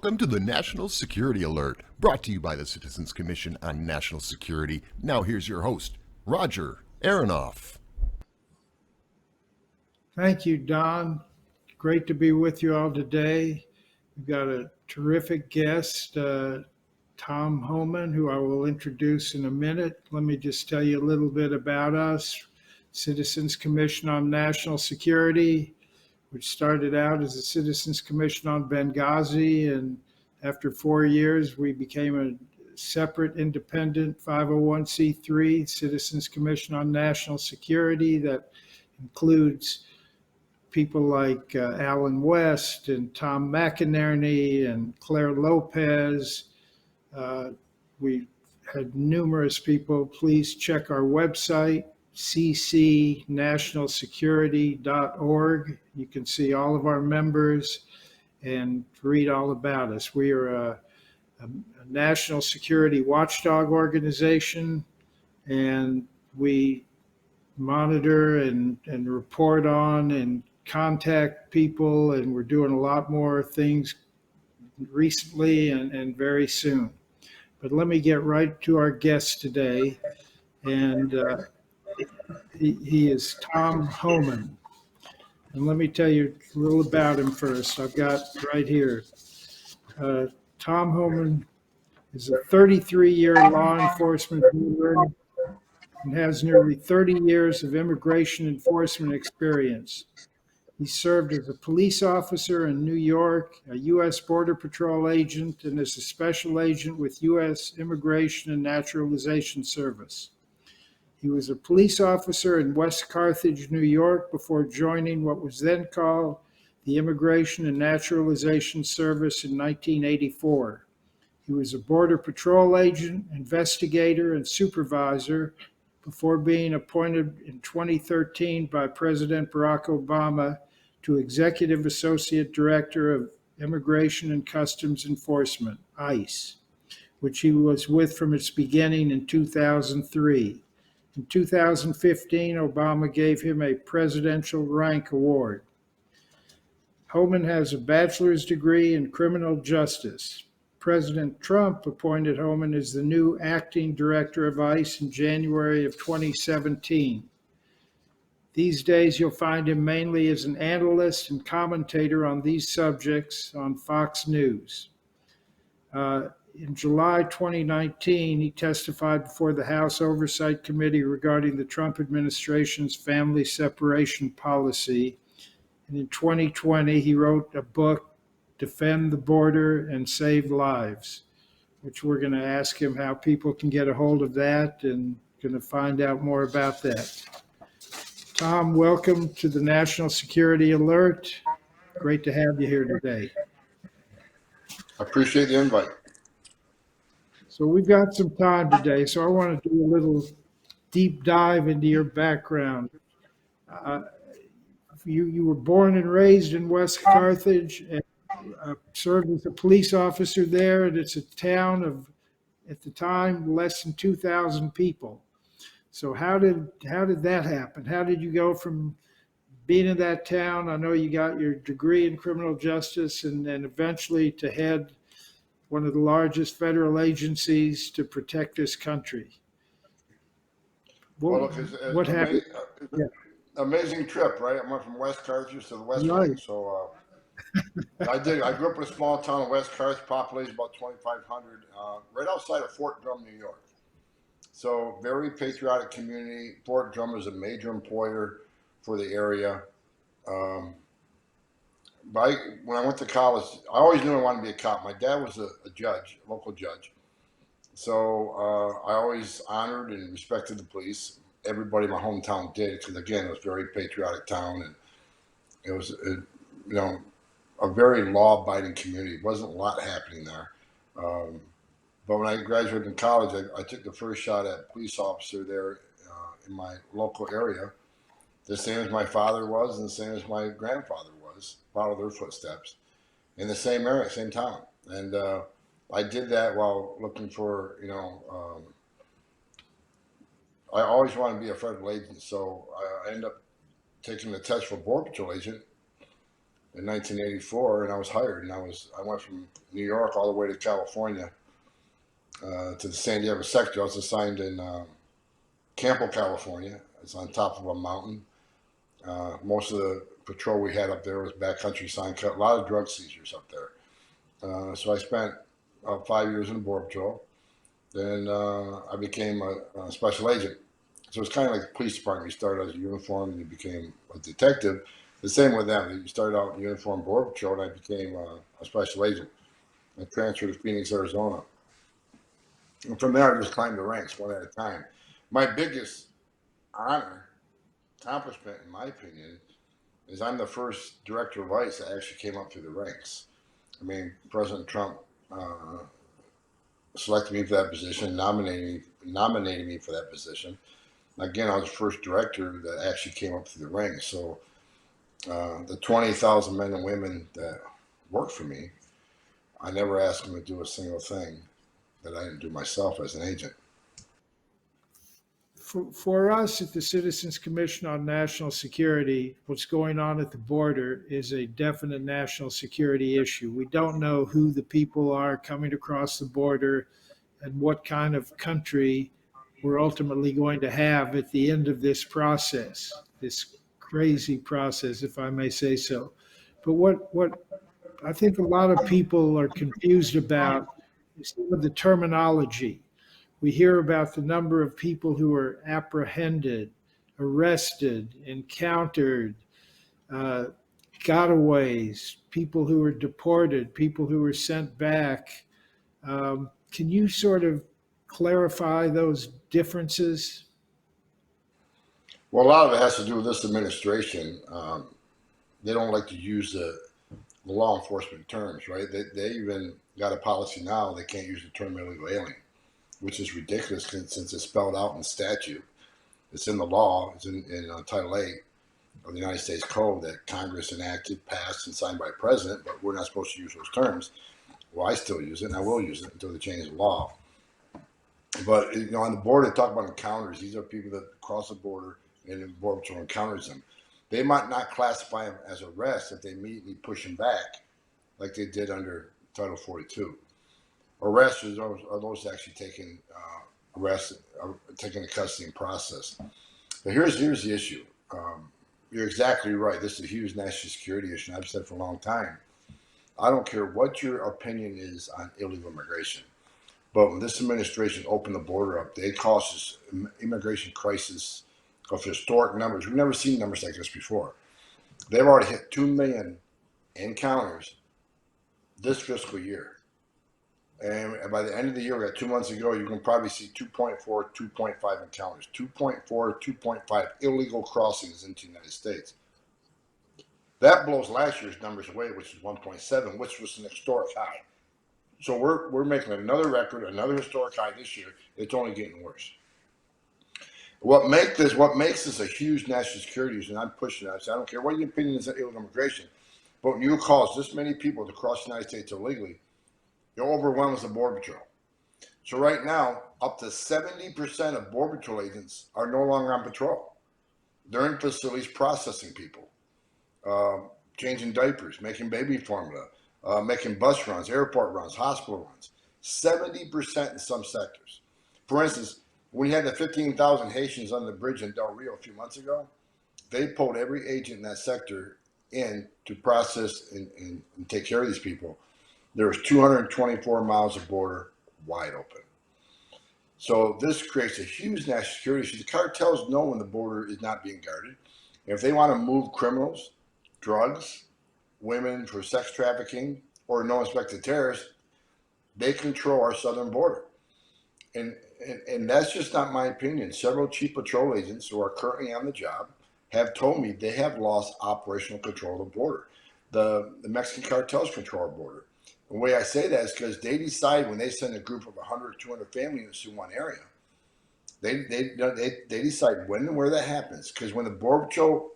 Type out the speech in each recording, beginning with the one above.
Welcome to the National Security Alert, brought to you by the Citizens Commission on National Security. Now here's your host, Roger Aronoff. Thank you, Don. Great to be with you all today. We've got a terrific guest, Tom Homan, who I will introduce in a minute. Let me just tell you a little bit about us. Citizens Commission on National Security, which started out as a Citizens Commission on Benghazi, and after 4 years, we became a separate independent 501c3 Citizens Commission on National Security that includes people like Alan West and Tom McInerney and Claire Lopez. We had numerous people. Please check our website, ccnationalsecurity.org. You can see all of our members and read all about us. We are a national security watchdog organization, and we monitor and report on and contact people, and we're doing a lot more things recently and very soon. But let me get right to our guest today, and he is Tom Homan. And let me tell you a little about him first. I've got right here. Tom Homan is a 33-year law enforcement veteran and has nearly 30 years of immigration enforcement experience. He served as a police officer in New York, a U.S. Border Patrol agent, and as a special agent with U.S. Immigration and Naturalization Service. He was a police officer in West Carthage, New York, before joining what was then called the Immigration and Naturalization Service in 1984. He was a Border Patrol agent, investigator, and supervisor before being appointed in 2013 by President Barack Obama to Executive Associate Director of Immigration and Customs Enforcement, ICE, which he was with from its beginning in 2003. In 2015, Obama gave him a Presidential Rank Award. Homan has a bachelor's degree in criminal justice. President Trump appointed Homan as the new acting director of ICE in January of 2017. These days, you'll find him mainly as an analyst and commentator on these subjects on Fox News. In July 2019, he testified before the House Oversight Committee regarding the Trump administration's family separation policy. And in 2020, he wrote a book, Defend the Border and Save Lives, which we're going to ask him how people can get a hold of that, and going to find out more about that. Tom, welcome to the National Security Alert. Great to have you here today. I appreciate the invite. So we've got some time today, so I want to do a little deep dive into your background. You were born and raised in West Carthage and served as a police officer there, and it's a town of, at the time, less than 2,000 people. So how did that happen? How did you go from being in that town? I know you got your degree in criminal justice, and then eventually to head one of the largest federal agencies to protect this country. What happened? Amazing trip, right? I went from West Carthage to the West Bank. So I grew up in a small town in West Carthage, population about 2,500, right outside of Fort Drum, New York. So very patriotic community. Fort Drum is a major employer for the area. When I went to college, I always knew I wanted to be a cop. My dad was a judge, a local judge. So I always honored and respected the police. Everybody in my hometown did, because again, it was a very patriotic town, and it was, a very law-abiding community. It wasn't a lot happening there. But when I graduated in college, I took the first shot at police officer there in my local area, the same as my father was and the same as my grandfather was, follow their footsteps, in the same area, same town. And I did that while looking for, I always wanted to be a federal agent, so I ended up taking the test for Border Patrol agent. in 1984, and I was hired, and I went from New York all the way to California, to the San Diego sector. I was assigned in Campo, California. It's on top of a mountain. Most of the patrol we had up there was backcountry sign cut, a lot of drug seizures up there. So I spent 5 years in the Border Patrol. Then I became a special agent. So it's kind of like the police department. You started as a uniform and you became a detective. The same with them. You started out in uniform Border Patrol, and I became a special agent. I transferred to Phoenix, Arizona. And from there, I just climbed the ranks one at a time. My biggest honor, accomplishment, in my opinion, is I'm the first director of ICE that actually came up through the ranks. I mean, President Trump selected me for that position, nominated me for that position. Again, I was the first director that actually came up through the ranks. So the 20,000 men and women that work for me, I never asked them to do a single thing that I didn't do myself as an agent. For us at the Citizens Commission on National Security, what's going on at the border is a definite national security issue. We don't know who the people are coming across the border and what kind of country we're ultimately going to have at the end of this process, this crazy process, if I may say so. But what I think a lot of people are confused about is some of the terminology. We hear about the number of people who are apprehended, arrested, encountered, uh, gotaways, people who were deported, people who were sent back. Can you sort of clarify those differences? Well, a lot of it has to do with this administration. They don't like to use the law enforcement terms, right? They even got a policy now they can't use the term illegal alien, which is ridiculous since it's spelled out in statute. It's in the law. It's in Title 8 of the United States Code that Congress enacted, passed, and signed by the president, but we're not supposed to use those terms. Well, I still use it, and I will use it until they change the law. But on the border, they talk about encounters. These are people that cross the border, and the Border Patrol encounters them. They might not classify them as arrests if they immediately push them back, like they did under Title 42. Arrests are those actually taken taken into custody and processed. But here's the issue. You're exactly right. This is a huge national security issue. I've said for a long time. I don't care what your opinion is on illegal immigration, but when this administration opened the border up, they caused this immigration crisis of historic numbers. We've never seen numbers like this before. They've already hit 2 million encounters this fiscal year. And by the end of the year, we got 2 months ago, you can probably see 2.4, 2.5 encounters, 2.4, 2.5 illegal crossings into the United States. That blows last year's numbers away, which is 1.7, which was an historic high. So we're making another record, another historic high this year. It's only getting worse. What makes this a huge national security issue, and I'm pushing it. I say, I don't care what your opinion is on illegal immigration, but when you cause this many people to cross the United States illegally, you're overwhelmed as the Border Patrol. So right now, up to 70% of Border Patrol agents are no longer on patrol. They're in facilities processing people, changing diapers, making baby formula, making bus runs, airport runs, hospital runs. 70% in some sectors. For instance, when you had the 15,000 Haitians on the bridge in Del Rio a few months ago, they pulled every agent in that sector in to process and take care of these people. There was 224 miles of border wide open. So this creates a huge national security issue. The cartels know when the border is not being guarded. If they want to move criminals, drugs, women for sex trafficking, or no-inspected terrorists, they control our southern border. And that's just not my opinion. Several chief patrol agents who are currently on the job have told me they have lost operational control of the border. The Mexican cartels control our border. The way I say that is because they decide when they send a group of 100 or 200 family units to one area, they decide when and where that happens. Because when the Border Patrol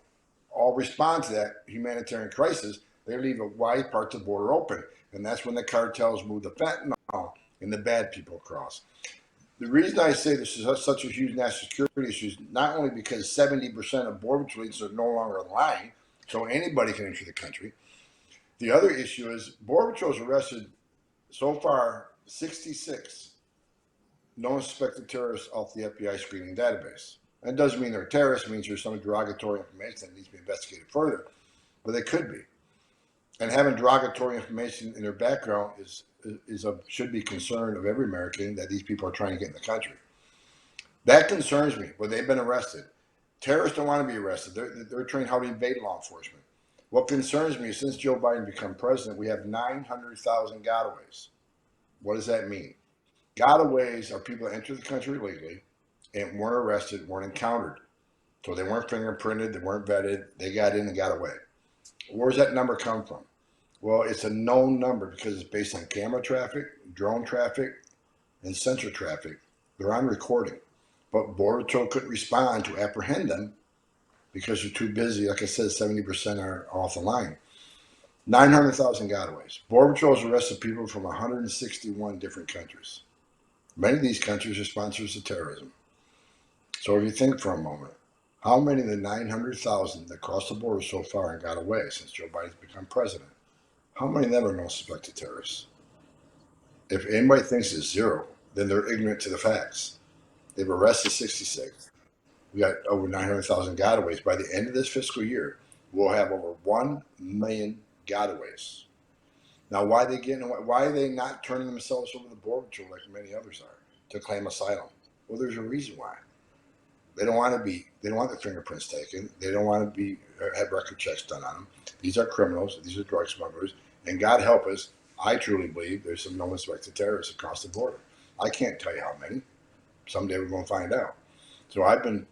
all respond to that humanitarian crisis, they leave a wide part of the border open. And that's when the cartels move the fentanyl and the bad people across. The reason I say this is such a huge national security issue is not only because 70% of Border Patrol agents are no longer in line, so anybody can enter the country, The other issue is Border Patrol's arrested so far 66 known suspected terrorists off the FBI screening database. That doesn't mean they're terrorists. It means there's some derogatory information that needs to be investigated further, but they could be. And having derogatory information in their background should be concern of every American that these people are trying to get in the country. That concerns me. But they've been arrested. Terrorists don't want to be arrested. They're trained how to evade law enforcement. What concerns me is since Joe Biden became president, we have 900,000 gotaways. What does that mean? Gotaways are people that enter the country illegally and weren't arrested, weren't encountered. So they weren't fingerprinted, they weren't vetted, they got in and got away. Where does that number come from? Well, it's a known number because it's based on camera traffic, drone traffic, and sensor traffic. They're on recording. But Border Patrol couldn't respond to apprehend them because they're too busy. Like I said, 70% are off the line. 900,000 gotaways. Border Patrol has arrested people from 161 different countries. Many of these countries are sponsors of terrorism. So if you think for a moment, how many of the 900,000 that crossed the border so far and got away since Joe Biden's become president, how many of them are known suspected terrorists? If anybody thinks it's zero, then they're ignorant to the facts. They've arrested 66. We got over 900,000 gotaways. By the end of this fiscal year, we'll have over 1 million gotaways. Now, why are they not turning themselves over to the Border Patrol like many others are to claim asylum? Well, there's a reason why. They don't want their fingerprints taken. They don't want to have record checks done on them. These are criminals. These are drug smugglers. And God help us, I truly believe there's some known suspected terrorists across the border. I can't tell you how many. Someday we're going to find out. So I've been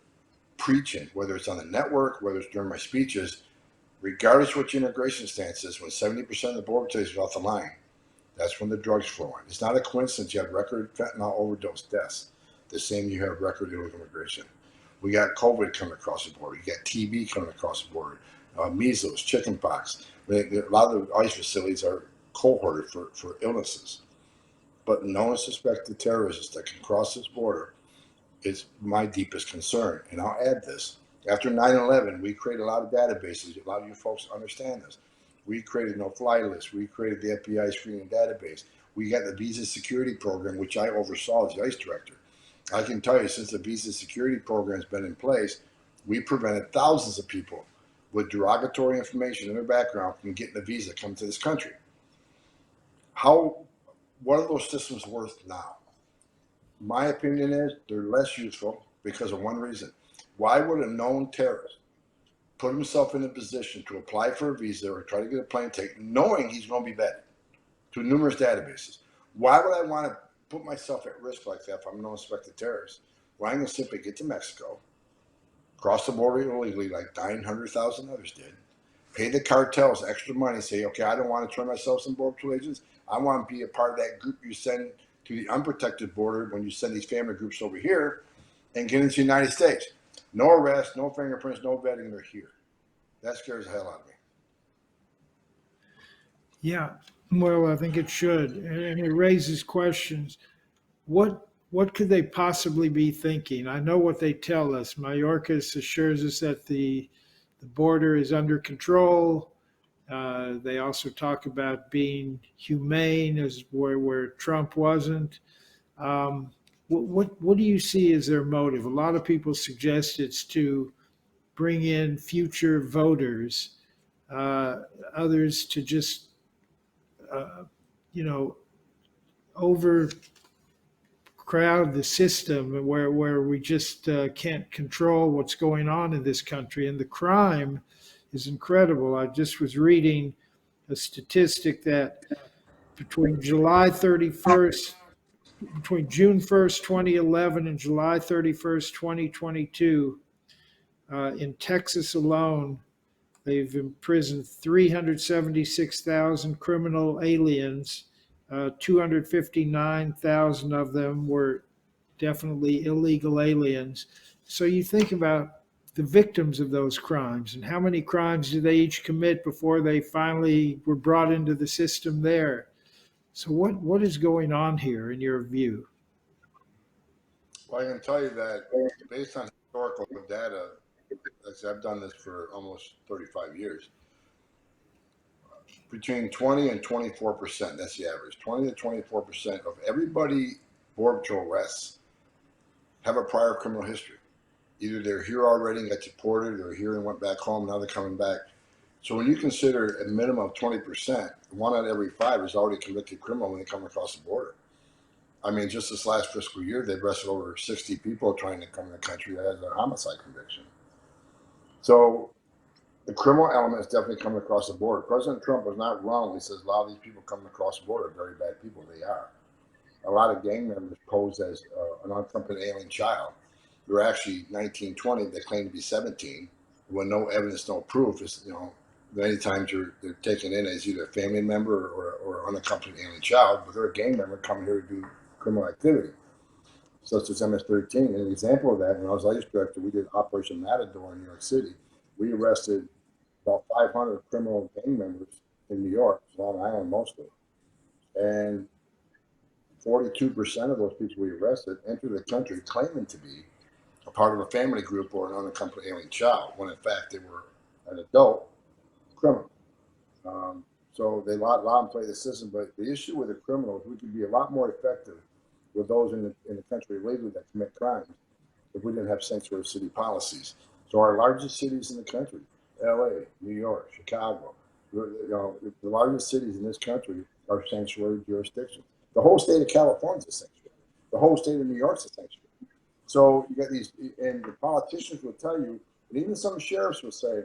preaching, whether it's on the network, whether it's during my speeches, regardless of what your immigration stance is, when 70% of the border takes off the line, that's when the drugs flow in. It's not a coincidence you have record fentanyl overdose deaths, the same you have record illegal immigration. We got COVID coming across the border. You got TB coming across the border, measles, chickenpox. A lot of the ICE facilities are cohorted for illnesses. But known suspected terrorists that can cross this border is my deepest concern. And I'll add this. After 9/11, we created a lot of databases. A lot of you folks understand this. We created no-fly lists. We created the FBI screening database. We got the visa security program, which I oversaw as the ICE director. I can tell you, since the visa security program has been in place, we prevented thousands of people with derogatory information in their background from getting a visa come to this country. What are those systems worth now? My opinion is they're less useful because of one reason. Why would a known terrorist put himself in a position to apply for a visa or try to get a plane ticket knowing he's going to be vetted to numerous databases? Why would I want to put myself at risk like that if I'm a known suspected terrorist? Well, I'm going to simply get to Mexico, cross the border illegally like 900,000 others did, pay the cartels extra money, say, okay, I don't want to turn myself some Border Patrol agents. I want to be a part of that group you send to the unprotected border when you send these family groups over here and get into the United States. No arrest, no fingerprints, no vetting, they're here. That scares the hell out of me. Yeah, well, I think it should, and it raises questions. What could they possibly be thinking? I know what they tell us. Mayorkas assures us that the border is under control. They also talk about being humane, as where Trump wasn't. What do you see as their motive? A lot of people suggest it's to bring in future voters. Others to just you know overcrowd the system where we just can't control what's going on in this country, and the crime is incredible. I just was reading a statistic that between June 1st, 2011 and July 31st, 2022, in Texas alone, they've imprisoned 376,000 criminal aliens. 259,000 of them were definitely illegal aliens. So you think about the victims of those crimes and how many crimes did they each commit before they finally were brought into the system there. So what is going on here in your view? Well, I can tell you that based on historical data, I've done this for almost 35 years. between 20 and 24%. That's the average. 20 to 24% of everybody Border Patrol arrests have a prior criminal history. Either they're here already and got deported, or here and went back home, now they're coming back. So when you consider a minimum of 20%, 1 out of every 5 is already convicted criminal when they come across the border. I mean, just this last fiscal year, they've arrested over 60 people trying to come in the country that has a homicide conviction. So the criminal element is definitely coming across the border. President Trump was not wrong. He says a lot of these people coming across the border are very bad people. They are. A lot of gang members pose as an unaccompanied alien child. They're actually 19, 20. They claim to be 17. When no evidence, no proof, is, you know, many times they're taken in as either a family member or unaccompanied alien child, but they're a gang member coming here to do criminal activity, such as MS-13. And an example of that, when I was ICE director, we did Operation Matador in New York City. We arrested about 500 criminal gang members in New York, Long Island mostly. And 42% of those people we arrested entered the country claiming to be a part of a family group or an unaccompanied alien child, when in fact they were an adult criminal. So they allow them to play the system. But the issue with the criminals, we could be a lot more effective with those in the country illegally that commit crimes if we didn't have sanctuary city policies. So our largest cities in the country, LA, New York, Chicago, you know, the largest cities in this country are sanctuary jurisdictions. The whole state of California is a sanctuary. The whole state of New York is a sanctuary. So you got these, and the politicians will tell you, and even some sheriffs will say,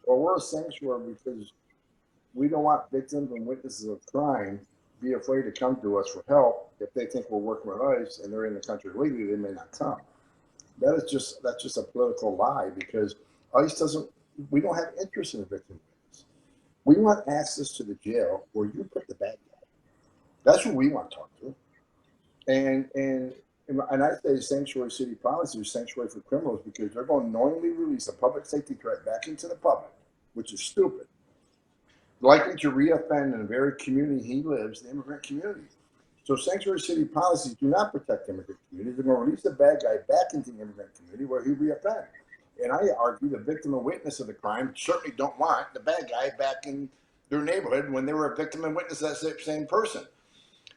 well, we're a sanctuary because we don't want victims and witnesses of crime be afraid to come to us for help. If they think we're working with ICE and they're in the country illegally, they may not come. That's just a political lie, because ICE doesn't, we don't have interest in a victim witness. We want access to the jail where you put the bad guy. That's what we want to talk to. And I say sanctuary city policy is sanctuary for criminals, because they're going to knowingly release a public safety threat back into the public, which is stupid. Likely to reoffend in the very community he lives, the immigrant community. So sanctuary city policies do not protect the immigrant community. They're going to release the bad guy back into the immigrant community where he reoffends. And I argue the victim and witness of the crime certainly don't want the bad guy back in their neighborhood when they were a victim and witness of that same person.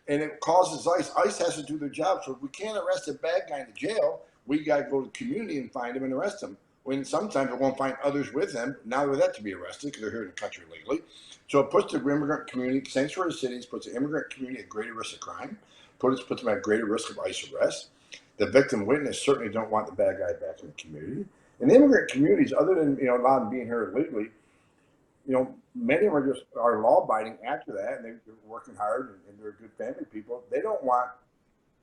And it causes ICE. ICE has to do their job. So if we can't arrest a bad guy in the jail, we got to go to the community and find him and arrest him. When sometimes we won't find others with them, now they're that to be arrested because they're here in the country legally. So it puts the immigrant community, sanctuary cities, puts the immigrant community at greater risk of crime, puts them at greater risk of ICE arrest. The victim witness certainly don't want the bad guy back in the community. And the immigrant communities, other than, you know, a lot of them being here illegally, you know, many of them are law-abiding after that, and they're working hard, and they're good family people. They don't want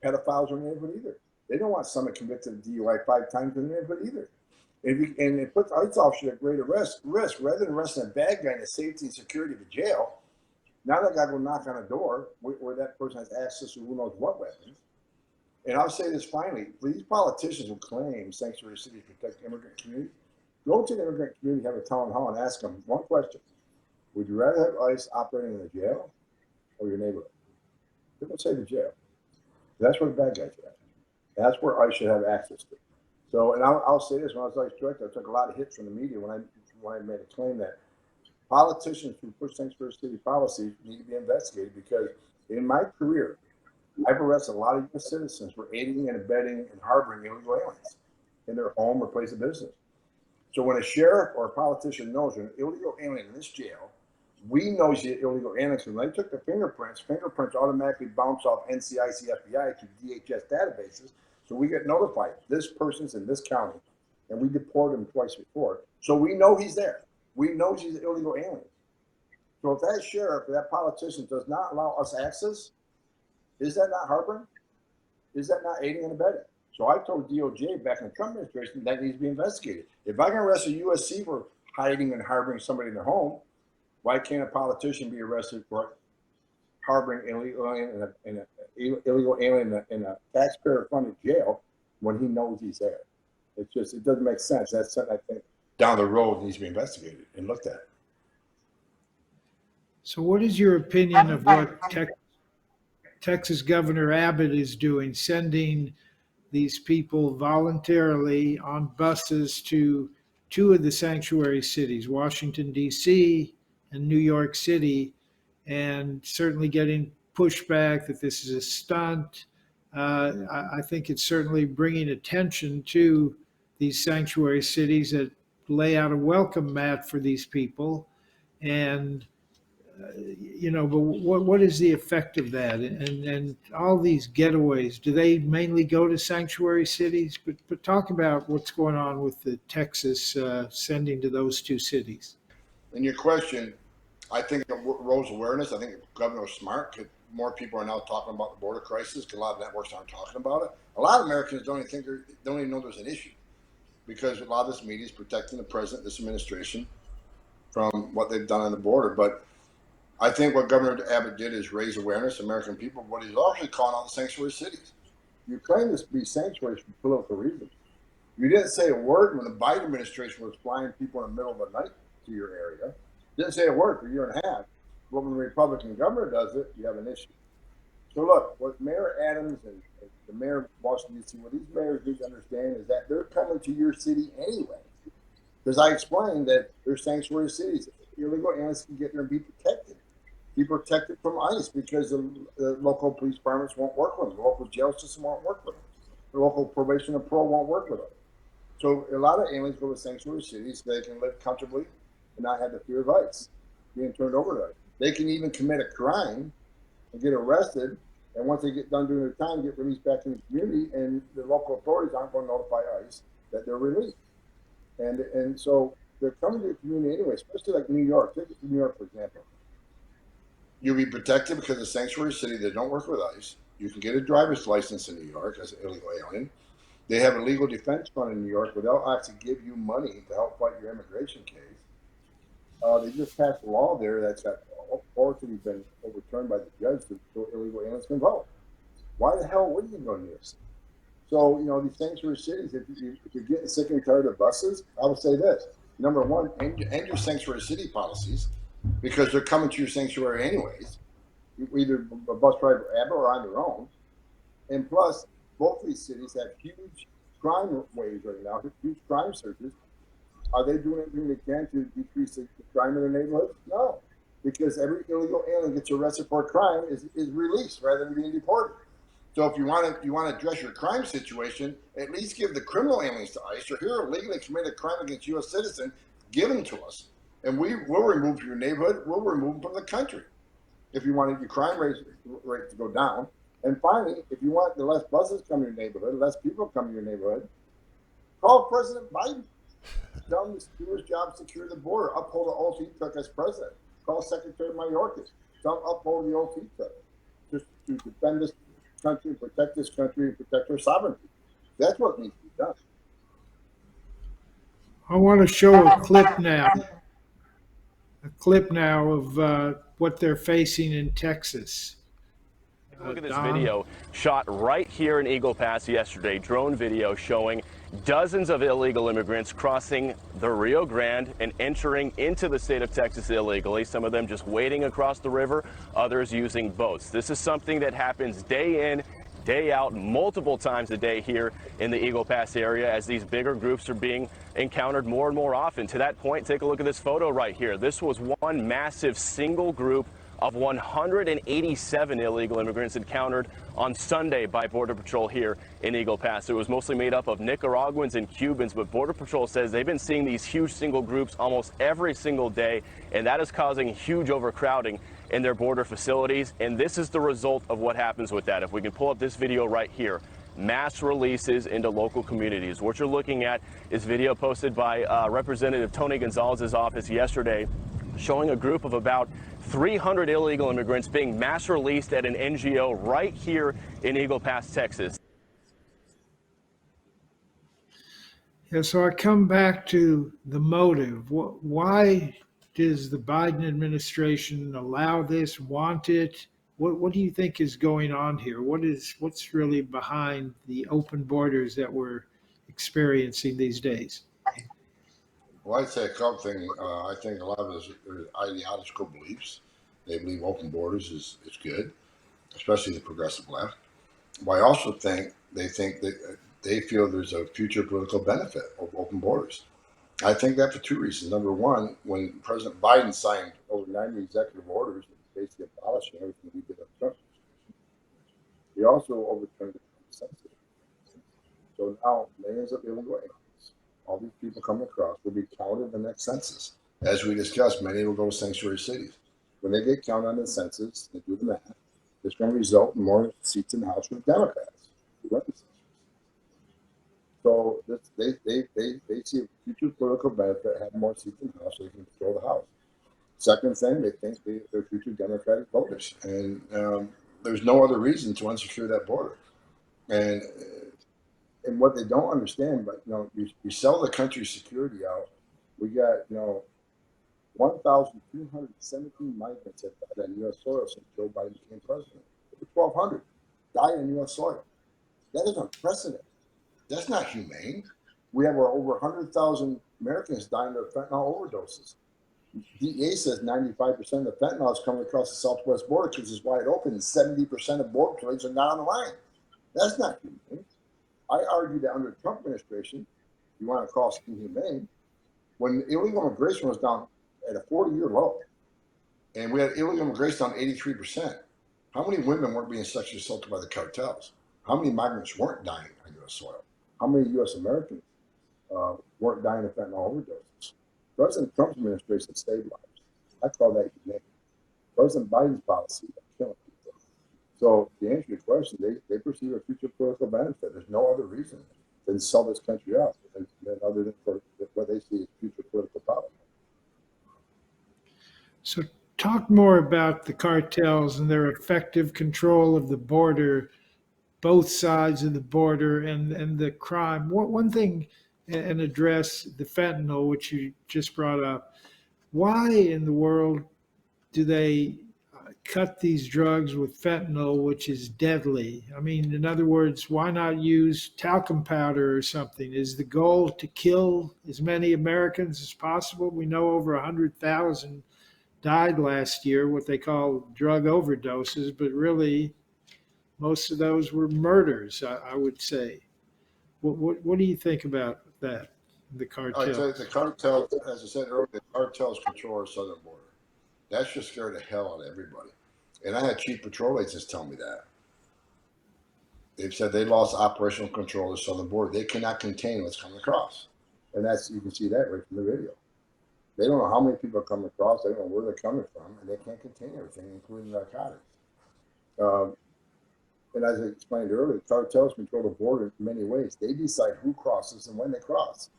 pedophiles in the neighborhood either. They don't want someone convicted of DUI 5 times in the neighborhood either. And it puts ICE officers at greater risk. Rather than arresting a bad guy in the safety and security of a jail, now that guy go knock on a door where that person has access to who knows what weapons. And I'll say this finally, for these politicians who claim sanctuary cities protect the immigrant community, go to the immigrant community, have a town hall, and ask them one question. Would you rather have ICE operating in the jail or your neighborhood? People say the jail. That's where the bad guys are at. That's where ICE should have access to. So, and I'll say this, when I was ICE director, I took a lot of hits from the media when I made a claim that politicians who push sanctuary city policies need to be investigated, because in my career, I've arrested a lot of U.S. citizens for aiding and abetting and harboring illegal aliens in their home or place of business. So when a sheriff or a politician knows an illegal alien in this jail, we know he's an illegal alien. So when they took the fingerprints automatically bounce off NCIC, FBI to DHS databases. So we get notified, this person's in this county, and we deport him twice before. So we know he's there. We know he's an illegal alien. So if that sheriff or that politician does not allow us access, is that not harboring? Is that not aiding and abetting? So I told DOJ back in the Trump administration that needs to be investigated. If I can arrest a USC for hiding and harboring somebody in their home, why can't a politician be arrested for harboring an illegal alien in a taxpayer-funded jail when he knows he's there? It's just, it doesn't make sense. That's something I think down the road needs to be investigated and looked at. So what is your opinion of what Texas Governor Abbott is doing, sending these people voluntarily on buses to 2 of the sanctuary cities, Washington, D.C., and New York City, and certainly getting pushback that this is a stunt. I think it's certainly bringing attention to these sanctuary cities that lay out a welcome mat for these people. And but what is the effect of that? And all these getaways, do they mainly go to sanctuary cities? But talk about what's going on with the Texas sending to those two cities. In your question, I think it rose awareness. I think Governor Smart, more people are now talking about the border crisis because a lot of networks aren't talking about it. A lot of Americans don't even know there's an issue because a lot of this media is protecting the president, this administration, from what they've done on the border. But I think what Governor Abbott did is raise awareness, American people, what he's actually calling out the sanctuary cities. You claim this to be sanctuaries for political reasons. You didn't say a word when the Biden administration was flying people in the middle of the night to your area. Didn't say a word for a year and a half. But when the Republican governor does it, you have an issue. So look, what Mayor Adams and the mayor of Washington, D.C., what these mayors need to understand is that they're coming to your city anyway. Because I explained that they're sanctuary cities. Illegal aliens can get there and be protected. Be protected from ICE because the local police departments won't work with them. The local jail system won't work with them. The local probation and parole won't work with them. So a lot of aliens go to sanctuary cities so they can live comfortably and not have the fear of ICE being turned over to us. They can even commit a crime and get arrested, and once they get done doing their time, get released back in the community, and the local authorities aren't going to notify ICE that they're released. And so they're coming to the community anyway, especially like New York. Take New York, for example. You'll be protected because it's a sanctuary city. They don't work with ICE. You can get a driver's license in New York as an illegal alien. They have a legal defense fund in New York where they'll actually give you money to help fight your immigration case. They just passed a law there that's fortunately been overturned by the judge so illegal aliens can vote. Why the hell wouldn't you go to New York City? So, these sanctuary cities, if you're getting sick and tired of buses, I would say this. Number one, end your sanctuary city policies because they're coming to your sanctuary anyways. Either a bus driver or on their own. And plus, both of these cities have huge crime waves right now, huge crime surges. Are they doing everything they can to decrease the crime in their neighborhoods? No, because every illegal alien gets arrested for a crime is released rather than being deported. So if you want to address your crime situation, at least give the criminal aliens to ICE. Or here, illegally committed a crime against U.S. citizen, give them to us, and we'll remove from your neighborhood. We'll remove them from the country. If you wanted your crime rate to go down. And finally, if you want the less buses come to your neighborhood, less people come to your neighborhood, call President Biden. Tell him to do his job, secure the border, uphold the oath he took as president. Call Secretary Mayorkas. Tell him uphold the oath he took just to defend this country, protect this country, and protect our sovereignty. That's what needs to be done. I want to show a clip now. Of what they're facing in Texas. Look at this video shot right here in Eagle Pass yesterday. Drone video showing dozens of illegal immigrants crossing the Rio Grande and entering into the state of Texas illegally. Some of them just wading across the river, others using boats. This is something that happens day in, day out, multiple times a day here in the Eagle Pass area as these bigger groups are being encountered more and more often. To that point, take a look at this photo right here. This was one massive single group of 187 illegal immigrants encountered on Sunday by Border Patrol here in Eagle Pass. It was mostly made up of Nicaraguans and Cubans, but Border Patrol says they've been seeing these huge single groups almost every single day, and that is causing huge overcrowding in their border facilities. And this is the result of what happens with that. If we can pull up this video right here. Mass releases into local communities. What you're looking at is video posted by Representative Tony Gonzalez's office yesterday, showing a group of about 300 illegal immigrants being mass released at an NGO right here in Eagle Pass, Texas. Yeah, so I come back to the motive. Why does the Biden administration allow this, want it? What do you think is going on here? What's really behind the open borders that we're experiencing these days? Well, I'd say a couple things. I think a lot of it is ideological beliefs. They believe open borders is good, especially the progressive left. But I also think they feel there's a future political benefit of open borders. I think that for two reasons. Number one, when President Biden signed over 90 executive orders, basically abolishing everything we did up front, he also overturned the census. So now millions of illegal aliens, all these people coming across, will be counted in the next census. As we discussed, many will go to sanctuary cities. When they get counted on the census, they do the math. It's going to result in more seats in the House for the Democrats. So they see a future political benefit having more seats in the House so they can control the House. Second thing, they think they're future Democratic voters. And there's no other reason to unsecure that border. And what they don't understand, but you sell the country's security out. We got 1,217 migrants have died on U.S. soil since Joe Biden became president. 1,200 died on U.S. soil. That is unprecedented. That's not humane. We have over 100,000 Americans dying of fentanyl overdoses. DEA says 95% of the fentanyl is coming across the southwest border because it's wide open, and 70% of border patrols are not on the line. That's not humane. I argue that under the Trump administration, you want to call it inhumane, when illegal immigration was down at a 40-year low, and we had illegal immigration down 83%, how many women weren't being sexually assaulted by the cartels? How many migrants weren't dying on U.S. soil? How many U.S. Americans weren't dying of fentanyl overdoses? President Trump's administration saved lives. I call that humane. President Biden's policy is killing people. So to answer your question, they perceive a future political benefit. There's no other reason than sell this country out, other than for what they see as future political power. So talk more about the cartels and their effective control of the border, both sides of the border, and the crime. One thing, and address the fentanyl, which you just brought up. Why in the world do they cut these drugs with fentanyl, which is deadly? I mean, in other words, why not use talcum powder or something? Is the goal to kill as many Americans as possible? We know over 100,000 died last year, what they call drug overdoses, but really most of those were murders, I would say. What do you think about that, the cartel? I tell you, the cartels, as I said earlier, the cartels control our southern border. That should scare the hell out of everybody. And I had chief patrol agents tell me that. They've said they lost operational control of the southern border. They cannot contain what's coming across. And you can see that right from the video. They don't know how many people are coming across. They don't know where they're coming from, and they can't contain everything, including narcotics. And as I explained earlier, cartels control the border in many ways. They decide who crosses and when they cross.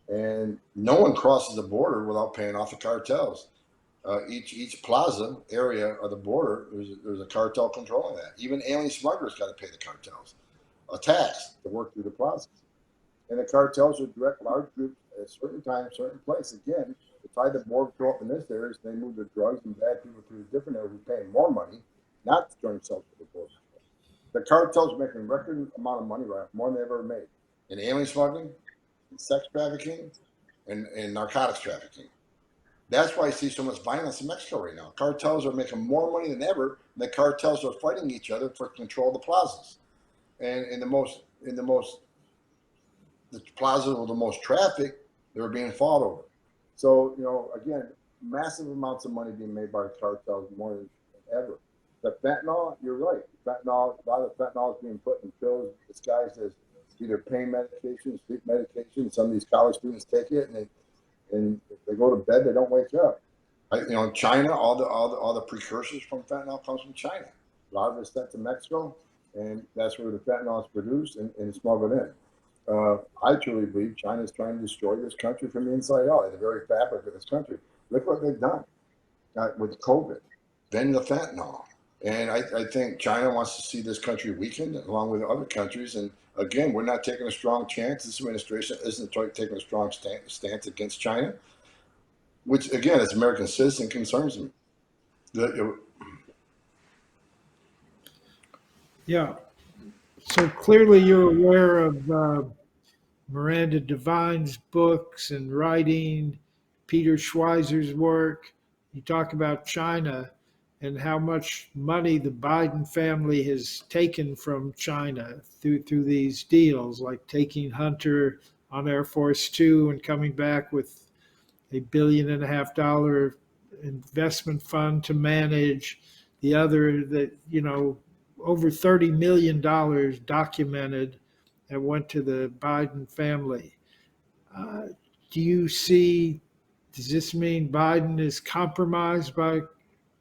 And no one crosses the border without paying off the cartels. Each plaza area of the border, there's a cartel controlling that. Even alien smugglers got to pay the cartels a tax to work through the plazas. And the cartels would direct large groups at a certain time, certain place. Again, to tie the border patrol up in this area, so they move the drugs and bad people through a different area who are paying more money, not to join themselves to the border. The cartels are making a record amount of money right now, more than they've ever made, in alien smuggling, in sex trafficking, and narcotics trafficking. That's why I see so much violence in Mexico right now. Cartels are making more money than ever, and the cartels are fighting each other for control of the plazas. And the plazas with the most traffic, they were being fought over. So, again, massive amounts of money being made by the cartels more than ever. The fentanyl, you're right. Fentanyl, a lot of fentanyl is being put in pills disguised as either pain medication, sleep medication. Some of these college students take it, and they go to bed, they don't wake up. China, all the precursors from fentanyl comes from China. A lot of it's sent to Mexico, and that's where the fentanyl is produced and smuggled in. I truly believe China is trying to destroy this country from the inside out, the very fabric of this country. Look what they've done with COVID, then the fentanyl. And I think China wants to see this country weakened along with other countries. And again, we're not taking a strong chance. This administration isn't taking a strong stance against China, which, again, as an American citizen, concerns me. Yeah. So clearly you're aware of Miranda Devine's books and writing, Peter Schweizer's work. You talk about China and how much money the Biden family has taken from China through these deals, like taking Hunter on Air Force Two and coming back with $1.5 billion investment fund to manage. The other that, over $30 million documented that went to the Biden family. Do you see, does this mean Biden is compromised by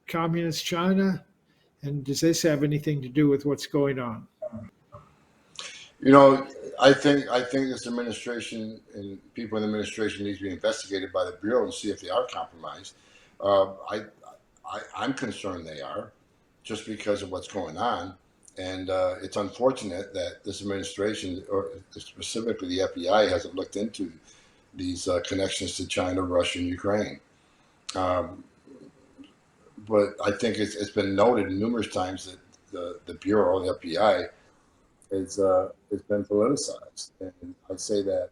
communist China? And does this have anything to do with what's going on? I think this administration and people in the administration need to be investigated by the Bureau and see if they are compromised. I'm concerned they are, just because of what's going on, and it's unfortunate that this administration, or specifically the FBI, hasn't looked into these connections to China, Russia, and Ukraine. But I think it's been noted numerous times that the Bureau, the FBI, it's been politicized, and I'd say that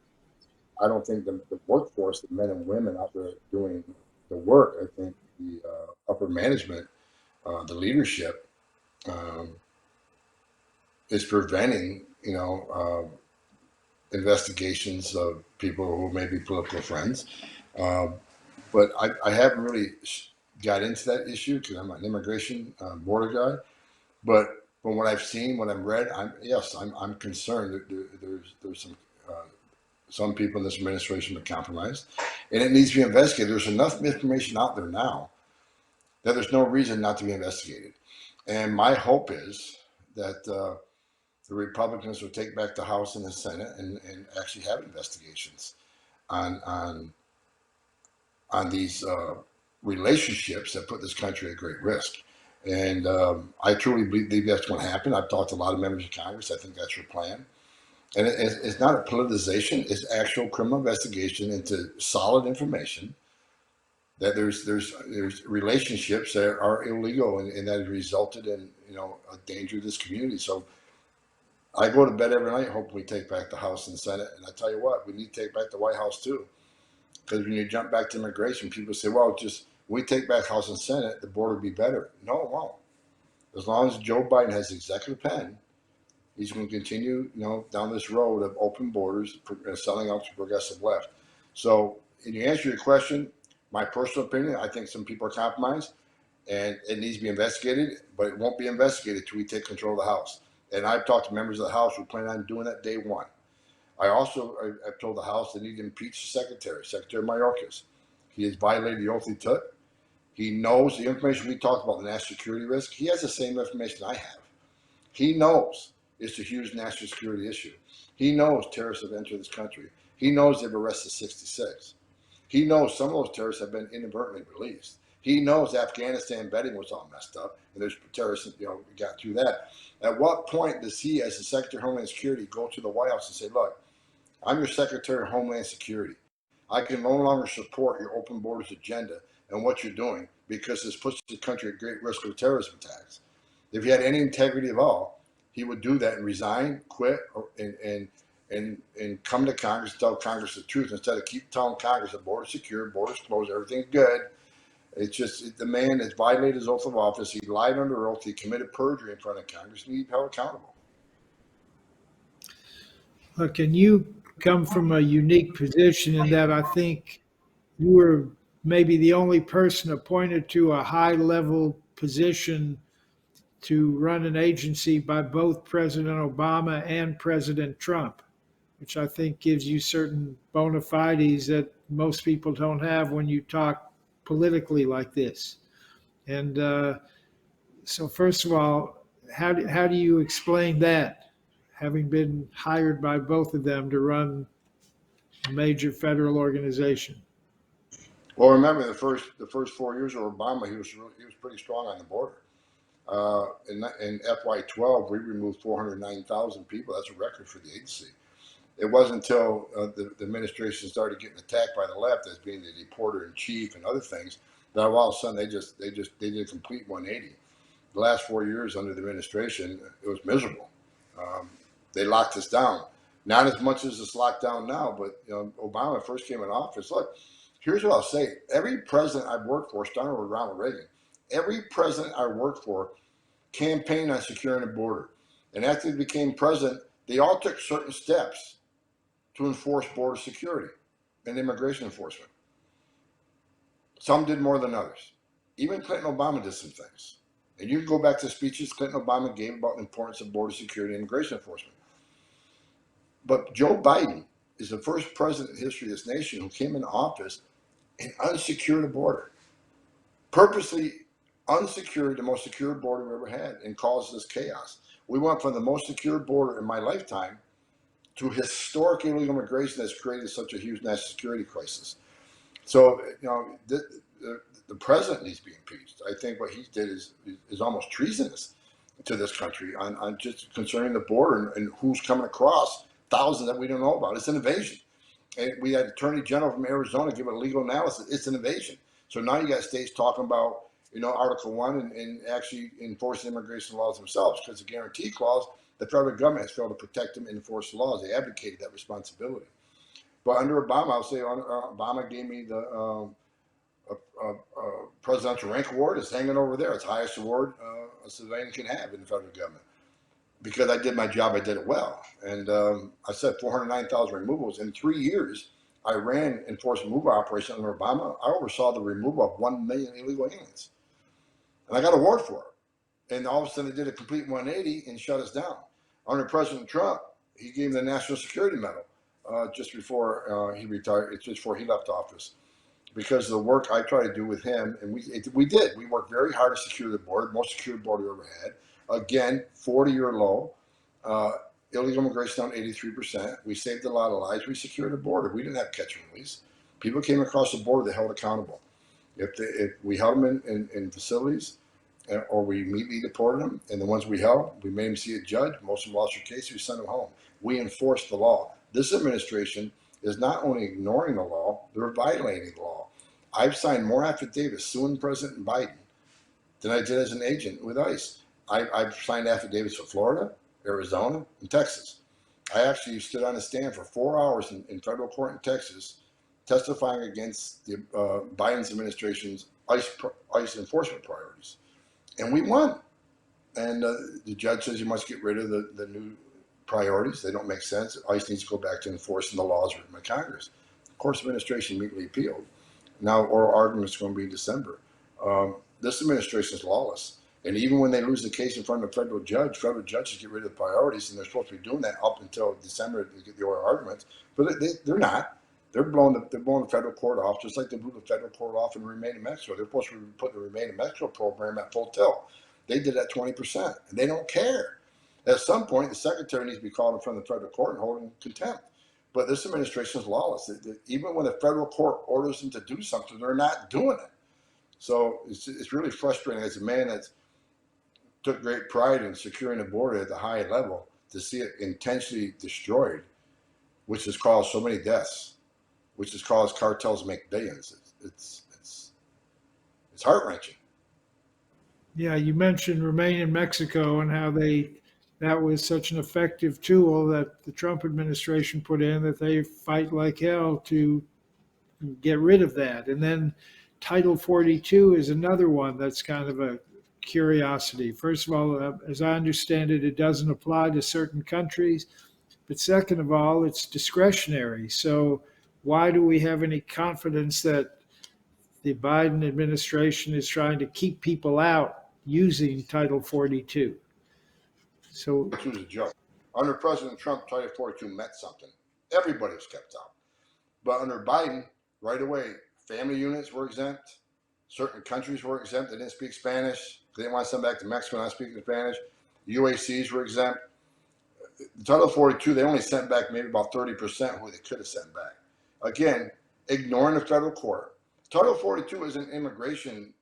I don't think the workforce, the men and women out there doing the work, I think the upper management, the leadership, is preventing investigations of people who may be political friends. But I haven't really got into that issue because I'm an immigration border guy. But from what I've seen, what I've read, I'm concerned that there's some people in this administration are compromised, and it needs to be investigated. There's enough information out there now that there's no reason not to be investigated. And my hope is that the Republicans will take back the House and the Senate and actually have investigations on these relationships that put this country at great risk. And I truly believe that's going to happen. I've talked to a lot of members of Congress. I think that's your plan. And it's not a politicization. It's actual criminal investigation into solid information that there's relationships that are illegal and that have resulted in a danger to this community. So I go to bed every night hoping we take back the House and Senate. And I tell you what, we need to take back the White House too. Because when you jump back to immigration, people say, well, just we take back House and Senate, the border will be better. No, it won't. As long as Joe Biden has the executive pen, he's going to continue, down this road of open borders, selling out to progressive left. So, in you answer your question, my personal opinion, I think some people are compromised, and it needs to be investigated, but it won't be investigated until we take control of the House. And I've talked to members of the House who plan on doing that day one. I've told the House they need to impeach the Secretary Mayorkas. He has violated the oath he took. He knows the information we talked about, the national security risk. He has the same information I have. He knows it's a huge national security issue. He knows terrorists have entered this country. He knows they've arrested 66. He knows some of those terrorists have been inadvertently released. He knows Afghanistan vetting was all messed up, and there's terrorists, got through that. At what point does he, as the Secretary of Homeland Security, go to the White House and say, look, I'm your Secretary of Homeland Security. I can no longer support your open borders agenda and what you're doing because this puts the country at great risk of terrorism attacks. If he had any integrity at all, he would do that and resign, quit, and come to Congress and tell Congress the truth instead of keep telling Congress the border's secure, borders closed, everything's good. It's just the man has violated his oath of office. He lied under oath. He committed perjury in front of Congress, and he's held accountable. Look, and you come from a unique position in that I think you were maybe the only person appointed to a high-level position to run an agency by both President Obama and President Trump, which I think gives you certain bona fides that most people don't have when you talk politically like this. And so first of all, how do you explain that, having been hired by both of them to run a major federal organization? Well, remember the first 4 years of Obama, he was pretty strong on the border. In FY12, we removed 409,000 people. That's a record for the agency. It wasn't until the administration started getting attacked by the left as being the reporter in chief and other things that all of a sudden they did a complete 180. The last 4 years under the administration, it was miserable. They locked us down. Not as much as it's locked down now, but Obama first came in office. Look, here's what I'll say. Every president I've worked for, starting with Ronald Reagan, every president I worked for campaigned on securing the border. And after they became president, they all took certain steps to enforce border security and immigration enforcement. Some did more than others. Even Clinton Obama did some things. And you can go back to speeches Clinton Obama gave about the importance of border security and immigration enforcement. But Joe Biden is the first president in history of this nation who came into office and unsecured the border. Purposely unsecured the most secure border we ever had and caused this chaos. We went from the most secure border in my lifetime to historic illegal immigration that's created such a huge national security crisis. So, the president needs to be impeached. I think what he did is almost treasonous to this country on just concerning the border and who's coming across, thousands that we don't know about. It's an invasion. And we had Attorney General from Arizona give a legal analysis. It's an invasion. So now you got states talking about, Article 1 and actually enforcing immigration laws themselves, because the guarantee clause, the federal government has failed to protect them and enforce the laws. They abdicated that responsibility. But under Obama, I'll say Obama gave me the Presidential Rank Award. It's hanging over there. It's the highest award a civilian can have in the federal government. Because I did my job, I did it well. And I said 409,000 removals. In 3 years, I ran enforced removal operation under Obama. I oversaw the removal of 1 million illegal aliens. And I got an award for it. And all of a sudden, they did a complete 180 and shut us down. Under President Trump, he gave me the National Security Medal just before he retired, just before he left office. Because of the work I tried to do with him, and we did. We worked very hard to secure the border, most secure border we ever had. Again, 40-year low. Illegal immigration down 83%. We saved a lot of lives. We secured the border. We didn't have catch and release. People came across the border, they held accountable. If we held them in facilities, or we immediately deported them, and the ones we held, we made them see a judge. Most of them lost their case. We sent them home. We enforced the law. This administration is not only ignoring the law, they're violating the law. I've signed more affidavits suing President Biden than I did as an agent with ICE. I've signed affidavits for Florida, Arizona, and Texas. I actually stood on a stand for 4 hours in federal court in Texas, testifying against the Biden's administration's ICE enforcement priorities. And we won. And the judge says you must get rid of the new priorities. They don't make sense. ICE needs to go back to enforcing the laws written by Congress. Of course, the administration immediately appealed. Now oral argument is going to be in December. This administration is lawless. And even when they lose the case in front of a federal judges get rid of the priorities, and they're supposed to be doing that up until December to get the oral arguments. But they're not. They're blowing the federal court off, just like they blew the federal court off in Remain in Mexico. They're supposed to put the Remain in Mexico program at full tilt. They did that 20%, and they don't care. At some point, the secretary needs to be called in front of the federal court and held in contempt. But this administration is lawless. Even when the federal court orders them to do something, they're not doing it. So it's really frustrating as a man that took great pride in securing the border at the high level to see it intentionally destroyed, which has caused so many deaths, which has caused cartels to make billions. It's heart-wrenching. Yeah, you mentioned Remain in Mexico and how that was such an effective tool that the Trump administration put in, that they fight like hell to get rid of that. And then Title 42 is another one that's kind of a curiosity. First of all, as I understand it, it doesn't apply to certain countries. But second of all, it's discretionary. So why do we have any confidence that the Biden administration is trying to keep people out using Title 42? So It was a joke. Under President Trump, Title 42 meant something. Everybody was kept out. But under Biden, right away, family units were exempt. Certain countries were exempt. They didn't speak Spanish. They didn't want to send back to Mexico not speaking Spanish. UACs were exempt. Title 42, they only sent back maybe about 30% who they could have sent back. Again, ignoring the federal court. Title 42 is an immigration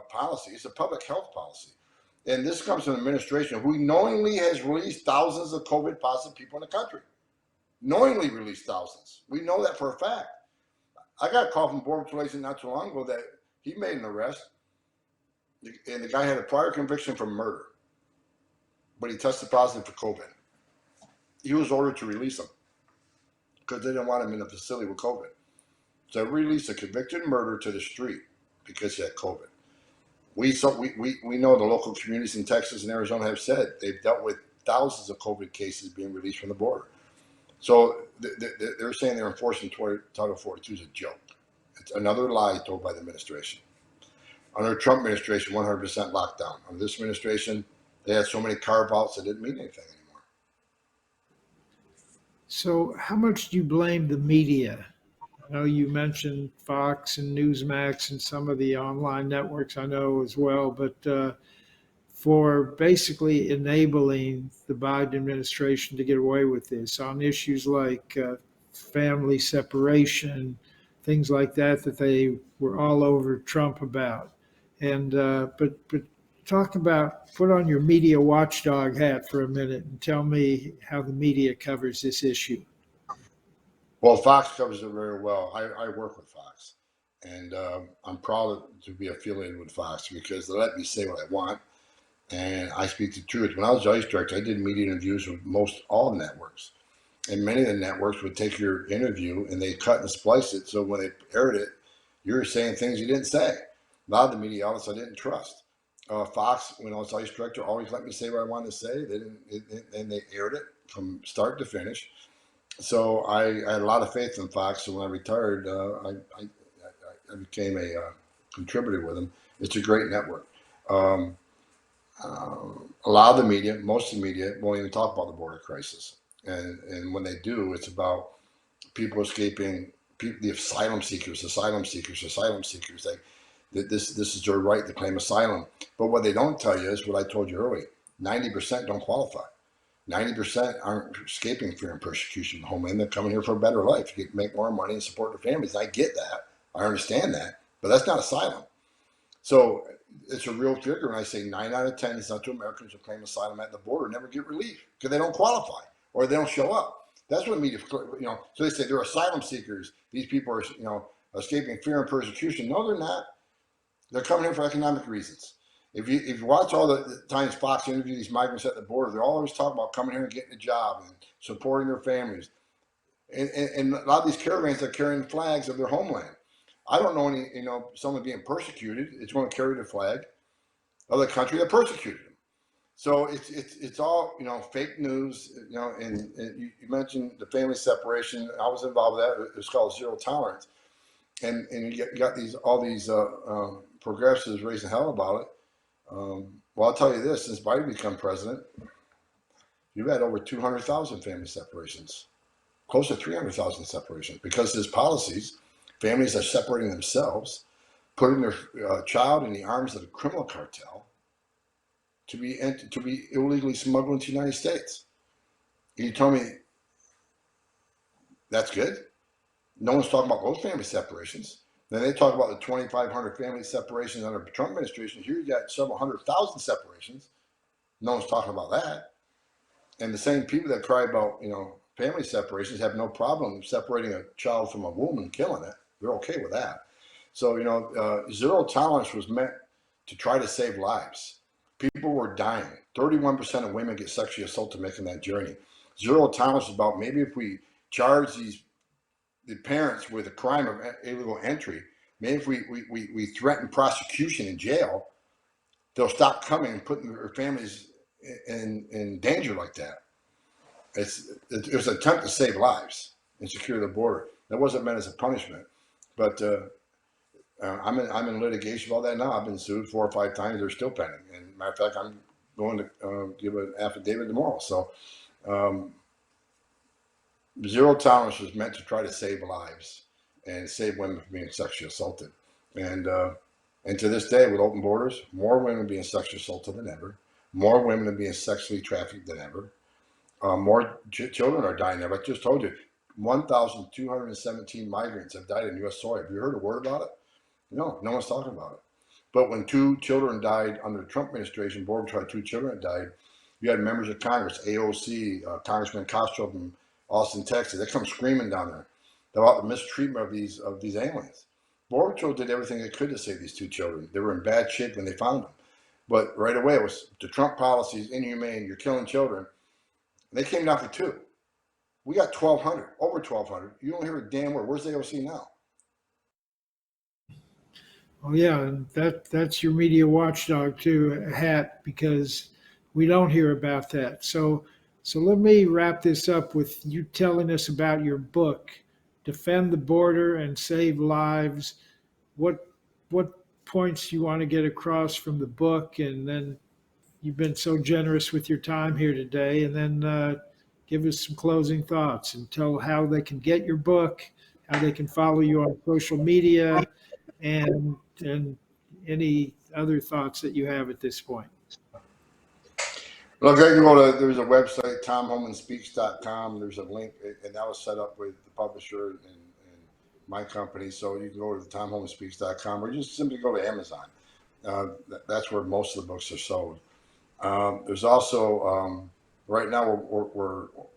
policy. It's a public health policy. And this comes from an administration who knowingly has released thousands of COVID positive people in the country. Knowingly released thousands. We know that for a fact. I got a call from Border Patrol agent not too long ago that he made an arrest, and the guy had a prior conviction for murder, but he tested positive for COVID. He was ordered to release him because they didn't want him in a facility with COVID. So they released a convicted murderer to the street because he had COVID. We know the local communities in Texas and Arizona have said they've dealt with thousands of COVID cases being released from the border. So they're saying they're enforcing Title 42 is a joke. It's another lie told by the administration. Under the Trump administration, 100% lockdown. Under this administration, they had so many carve-outs that didn't mean anything anymore. So how much do you blame the media? I know you mentioned Fox and Newsmax and some of the online networks I know as well, but for basically enabling the Biden administration to get away with this on issues like family separation, things like that, that they were all over Trump about. And but talk about, put on your media watchdog hat for a minute and tell me how the media covers this issue. Well, Fox covers it very well. I work with Fox, and I'm proud to be affiliated with Fox because they let me say what I want, and I speak the truth. When I was ICE director, I did media interviews with most all networks, and many of the networks would take your interview and they cut and splice it. So when they aired it, you were saying things you didn't say. A lot of the media outlets I didn't trust. Fox, when I was ICE director, always let me say what I wanted to say. They didn't, and they aired it from start to finish. So I had a lot of faith in Fox. So when I retired, I became a contributor with them. It's a great network. A lot of the media, most of the media, won't even talk about the border crisis. And when they do, it's about people escaping, the asylum seekers. Like this is their right to claim asylum. But what they don't tell you is what I told you earlier: 90% don't qualify. 90% aren't escaping fear and persecution. Homeland, they're coming here for a better life. You can make more money and support their families. I get that. I understand that. But that's not asylum. So it's a real trigger when I say 9 out of 10 Central Americans who claim asylum at the border never get relief because they don't qualify or they don't show up. That's what media, so they say they're asylum seekers. These people are, escaping fear and persecution. No, they're not. They're coming here for economic reasons. If you watch all the times Fox interview these migrants at the border, they're always talking about coming here and getting a job and supporting their families. And a lot of these caravans are carrying flags of their homeland. I don't know any, someone being persecuted is going to carry the flag of the country that persecuted them. So it's all, fake news, and you mentioned the family separation. I was involved with that. It's called zero tolerance. And you got all these progressives raising hell about it. Well, I'll tell you this: since Biden became president, you've had over 200,000 family separations, close to 300,000 separations, because his policies. Families are separating themselves, putting their child in the arms of the criminal cartel to be illegally smuggled into the United States. And you told me that's good? No one's talking about those family separations. Then they talk about the 2,500 family separations under the Trump administration. Here you got several 100,000 separations. No one's talking about that. And the same people that cry about, family separations have no problem separating a child from a woman and killing it. They're okay with that. So, zero tolerance was meant to try to save lives. People were dying. 31% of women get sexually assaulted making that journey. Zero tolerance is about maybe if we charge the parents with a crime of illegal entry, maybe if we threaten prosecution in jail, they'll stop coming and putting their families in danger like that. It was an attempt to save lives and secure the border. That wasn't meant as a punishment, but I'm in litigation about that now. I've been sued 4 or 5 times. They're still pending. And matter of fact, I'm going to give an affidavit tomorrow. So zero tolerance was meant to try to save lives and save women from being sexually assaulted. And to this day, with open borders, more women being sexually assaulted than ever, more women are being sexually trafficked than ever. More children are dying there. I just told you, 1,217 migrants have died in U.S. soil. Have you heard a word about it? No one's talking about it. But when 2 children died under the Trump administration, Border Patrol had 2 children that died, you had members of Congress, AOC, Congressman Castro from Austin, Texas. They come screaming down there about the mistreatment of these aliens. Border Patrol did everything they could to save these 2 children. They were in bad shape when they found them. But right away, it was the Trump policies, inhumane, you're killing children. They came down for 2. We got 1,200, over 1,200. You don't hear a damn word. Where's the AOC now? Oh yeah, and that's your media watchdog too, hat, because we don't hear about that. So So let me wrap this up with you telling us about your book, Defend the Border and Save Lives. What points you want to get across from the book, and then you've been so generous with your time here today, and then give us some closing thoughts and tell how they can get your book, how they can follow you on social media, and any other thoughts that you have at this point. Well, they can go to, there's a website, tomhomanspeaks.com. There's a link, and that was set up with the publisher and my company. So you can go to tomhomanspeaks.com or just simply go to Amazon. That's where most of the books are sold. There's also, right now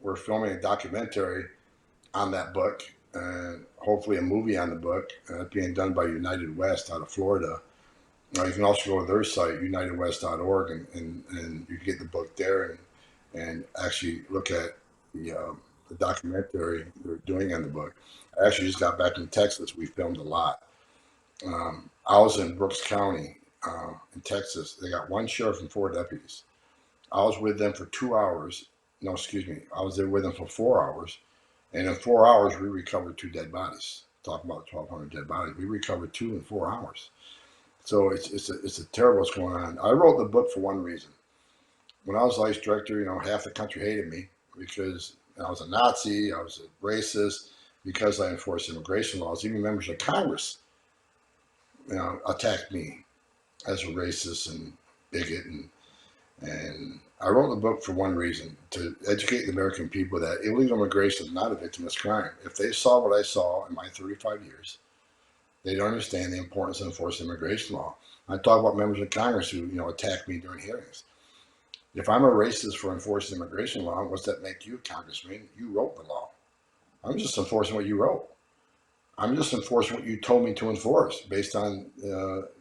we're filming a documentary on that book, and hopefully a movie on the book, being done by United West out of Florida. You can also go to their site, unitedwest.org, and you can get the book there and actually look at the documentary they're doing on the book. I actually just got back from Texas. We filmed a lot. I was in Brooks County in Texas. They got one sheriff and 4 deputies. I was with them for 2 hours. No, excuse me. I was there with them for 4 hours. And in 4 hours, we recovered 2 dead bodies. Talking about 1,200 dead bodies. We recovered 2 in 4 hours. So it's a terrible what's going on. I wrote the book for one reason. When I was ICE director, half the country hated me because I was a Nazi, I was a racist, because I enforced immigration laws. Even members of Congress, attacked me as a racist and bigot. And I wrote the book for one reason, to educate the American people that illegal immigration is not a victimless crime. If they saw what I saw in my 35 years, they'd understand the importance of enforcing immigration law. I talk about members of Congress who, attack me during hearings. If I'm a racist for enforcing immigration law, what's that make you, Congressman? You wrote the law. I'm just enforcing what you wrote. I'm just enforcing what you told me to enforce based on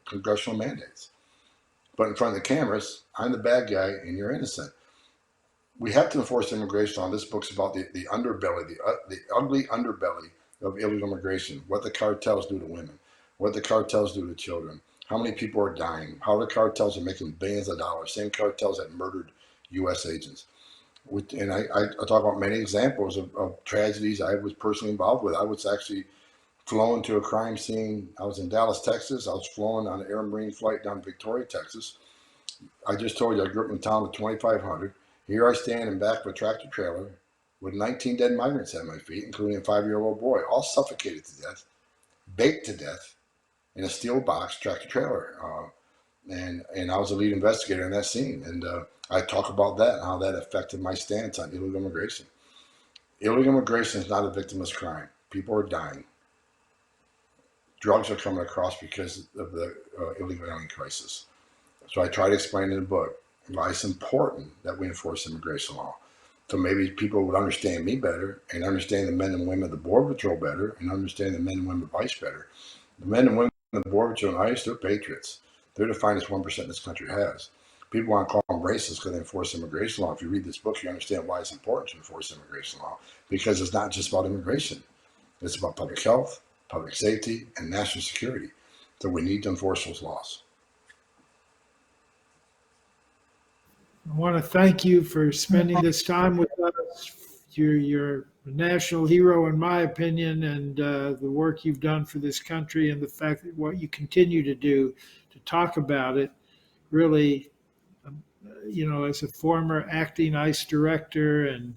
congressional mandates. But in front of the cameras, I'm the bad guy and you're innocent. We have to enforce immigration law. This book's about the underbelly, the ugly underbelly of illegal immigration, what the cartels do to women, what the cartels do to children, how many people are dying, how the cartels are making billions of dollars, same cartels that murdered U.S. agents. And I talk about many examples of tragedies I was personally involved with. I was actually flown to a crime scene. I was in Dallas, Texas. I was flown on an Air Marine flight down to Victoria, Texas. I just told you I grew up in a town of 2,500. Here I stand in back of a tractor trailer with 19 dead migrants at my feet, including a 5-year-old boy, all suffocated to death, baked to death in a steel box tractor trailer. And I was a lead investigator in that scene. And I talk about that and how that affected my stance on illegal immigration. Illegal immigration is not a victimless crime. People are dying. Drugs are coming across because of the illegal alien crisis. So I try to explain in the book why it's important that we enforce immigration law. So maybe people would understand me better and understand the men and women of the Border Patrol better and understand the men and women of ICE better. The men and women of the Border Patrol and ICE, they're patriots. They're the finest 1% this country has. People want to call them racist because they enforce immigration law. If you read this book, you understand why it's important to enforce immigration law, because it's not just about immigration. It's about public health, public safety, and national security. So we need to enforce those laws. I want to thank you for spending this time with us. You're a national hero, in my opinion, and the work you've done for this country and the fact that what you continue to do to talk about it really, as a former acting ICE director, and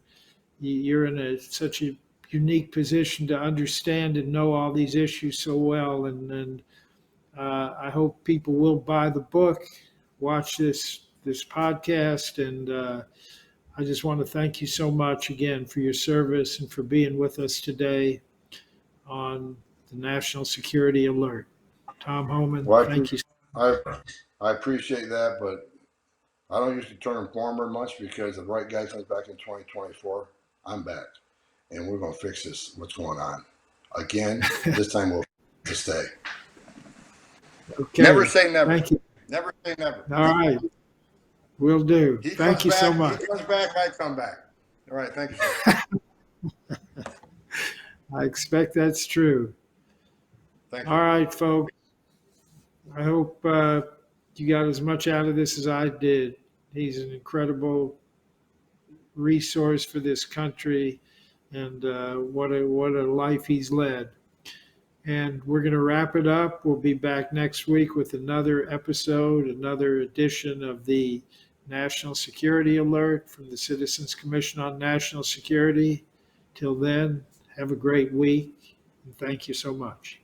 you're in such a unique position to understand and know all these issues so well. And I hope people will buy the book, watch this podcast, and I just want to thank you so much again for your service and for being with us today on the National Security Alert. Tom Homan, Well, thank you. I appreciate that, but I don't use the term former much because the right guy comes back in 2024. I'm back, and we're going to fix this. What's going on? Again, this time we'll stay. Okay. Never say never. Thank you. Never say never. All right. Will do. Thank you so much. He comes back, I come back. All right. Thank you, sir. I expect that's true. Thank you. All right, folks. I hope you got as much out of this as I did. He's an incredible resource for this country, and what a life he's led. And we're going to wrap it up. We'll be back next week with another episode, another edition of the National Security Alert from the Citizens Commission on National Security. Till then, have a great week, and thank you so much.